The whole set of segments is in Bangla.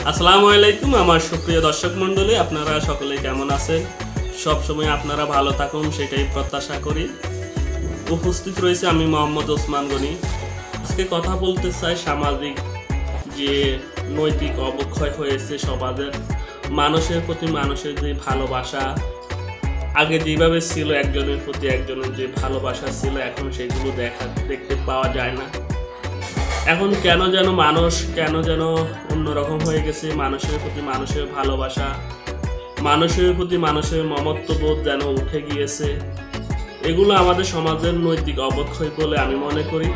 আসসালামু আলাইকুম আমার সুপ্রিয় দর্শক মণ্ডলী, আপনারা সকলে কেমন আছেন? সব সময় আপনারা ভালো থাকুন সেটাই প্রত্যাশা করি। উপস্থিত রয়েছে আমি মোহাম্মদ ওসমান গনি। আজকে কথা বলতে চাই সামাজিক যে নৈতিক অবক্ষয় হয়েছে সমাজের, মানুষের প্রতি মানুষের যে ভালোবাসা আগে যেভাবে ছিল, একজনের প্রতি একজনের যে ভালোবাসা ছিল এখন সেগুলো দেখতে পাওয়া যায় না। এখন কেন যেন মানুষ অন্যরকম হয়ে গেছে। মানুষের প্রতি মানুষের ভালোবাসা, মানুষের প্রতি মানুষের মমত্ববোধ যেন উঠে গিয়েছে। এগুলো আমাদের সমাজের নৈতিক অবক্ষয় বলে আমি মনে করি।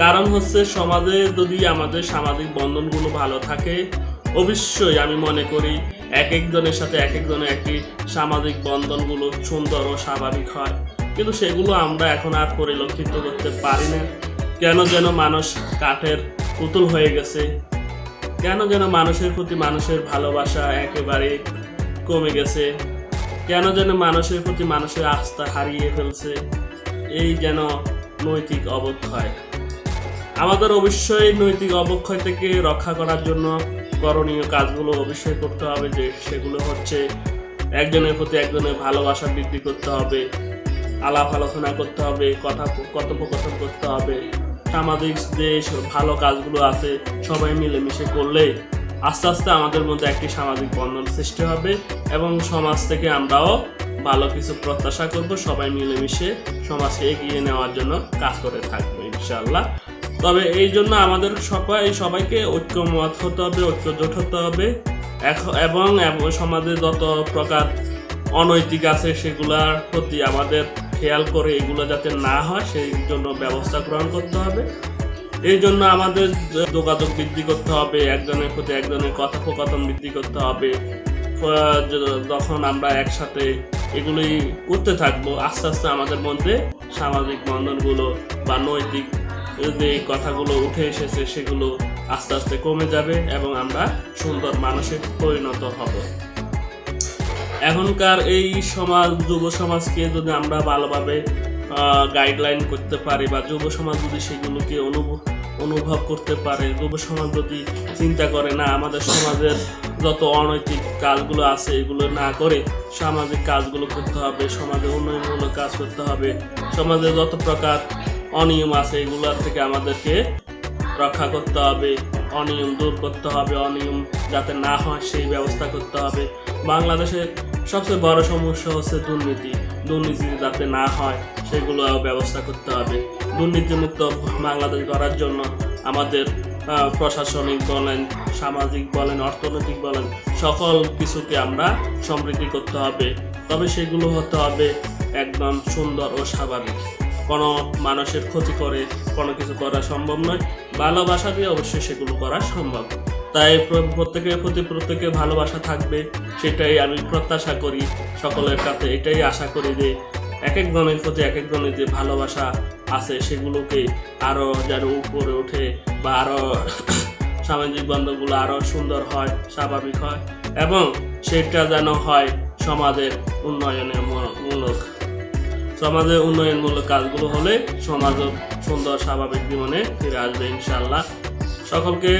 কারণ হচ্ছে সমাজে যদি আমাদের সামাজিক বন্ধনগুলো ভালো থাকে, অবশ্যই আমি মনে করি এক একজনের সাথে এক একজনের একটি সামাজিক বন্ধনগুলো সুন্দর ও স্বাভাবিক হয়। কিন্তু সেগুলো আমরা এখন আর পরিলক্ষিত করতে পারি না। কেন যেন মানুষ কাঠের পুতুল হয়ে গেছে, কেন যেন মানুষের প্রতি মানুষের ভালোবাসা একেবারে কমে গেছে, কেন যেন মানুষের প্রতি মানুষের আস্থা হারিয়ে ফেলছে। এই যেন নৈতিক অবক্ষয়। আমাদের অবশ্যই নৈতিক অবক্ষয় থেকে রক্ষা করার জন্য করণীয় কাজগুলো অবশ্যই করতে হবে, যে সেগুলো হচ্ছে একজনের প্রতি একজনের ভালোবাসা বৃদ্ধি করতে হবে, আলাপ আলোচনা করতে হবে, কথোপকথন করতে হবে। সামাজিক যে ভালো কাজগুলো আছে সবাই মিলেমিশে করলে আস্তে আস্তে আমাদের মধ্যে একটি সামাজিক বন্ধন সৃষ্টি হবে এবং সমাজ থেকে আমরাও ভালো কিছু প্রত্যাশা করব। সবাই মিলেমিশে সমাজকে এগিয়ে নেওয়ার জন্য কাজ করে থাকবো ইনশাআল্লাহ। তবে এই জন্য আমাদের সবাইকে ঐক্যমত হতে হবে, ঐক্যজোট হতে হবে এবং সমাজে যত প্রকার অনৈতিক আছে সেগুলোর প্রতি আমাদের খেয়াল করে এগুলো যাতে না হয় সেই জন্য ব্যবস্থা গ্রহণ করতে হবে। এই জন্য আমাদের যোগাযোগ বৃদ্ধি করতে হবে, একজনের প্রতি একজনের কথোপকথন বৃদ্ধি করতে হবে। যখন আমরা একসাথে এগুলি করতে থাকবো, আস্তে আস্তে আমাদের মধ্যে সামাজিক বন্ধনগুলো বা নৈতিক যে কথাগুলো উঠে এসেছে সেগুলো আস্তে আস্তে কমে যাবে এবং আমরা সুন্দর মানুষে পরিণত হব। এখনকার এই যুব সমাজকে যদি আমরা ভালোভাবে গাইডলাইন করতে পারি বা যুব সমাজ যদি সেগুলোকে অনুভব করতে পারে, যুব সমাজ যদি চিন্তা করে না আমাদের সমাজের যত অনৈতিক কাজগুলো আছে এগুলো না করে সামাজিক কাজগুলো করতে হবে, সমাজে উন্নয়নমূলক কাজ করতে হবে, সমাজে যত প্রকার অনিয়ম আছে এগুলোর থেকে আমাদেরকে রক্ষা করতে হবে, অনিয়ম দূর করতে হবে, অনিয়ম যাতে না হয় সেই ব্যবস্থা করতে হবে। বাংলাদেশের সবচেয়ে বড় সমস্যা হচ্ছে দুর্নীতি যাতে না হয় সেগুলো ব্যবস্থা করতে হবে। দুর্নীতিমুক্ত বাংলাদেশ গড়ার জন্য আমাদের প্রশাসনিক বলেন, সামাজিক বলেন, অর্থনৈতিক বলেন, সকল কিছুকে আমরা সমৃদ্ধি করতে হবে। তবে সেগুলো হতে হবে একদম সুন্দর ও স্বাভাবিক। কোনো মানুষের ক্ষতি করে কোনো কিছু করা সম্ভব নয়, ভালোবাসা দিয়ে অবশ্যই সেগুলো করা সম্ভব। তাই প্রত্যেকের প্রতি প্রত্যেকের ভালোবাসা থাকবে, সেটাই আমি প্রত্যাশা করি সকলের কাছে। এটাই আশা করি যে এক একজনের প্রতি এক একজনের যে ভালোবাসা আছে সেগুলোকে আরও যেন উপরে ওঠে বা আরও সামাজিক বন্ধনগুলো আরও সুন্দর হয়, স্বাভাবিক হয় এবং সেটা যেন হয় সমাজের উন্নয়নমূলক কাজগুলো হলে সমাজও সুন্দর স্বাভাবিক জীবনে ফিরে আসবে ইনশাআল্লাহ। সকলকে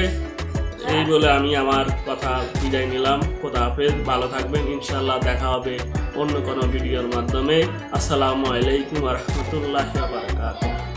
এই বলে আমি আমার কথা বিদায় নিলাম। খোদা হাফেজ, ভালো থাকবেন ইনশাআল্লাহ। দেখা হবে অন্য কোনো ভিডিওর মাধ্যমে। আসসালামু আলাইকুম ওয়া রাহমাতুল্লাহি ওয়া বারাকাতুহু।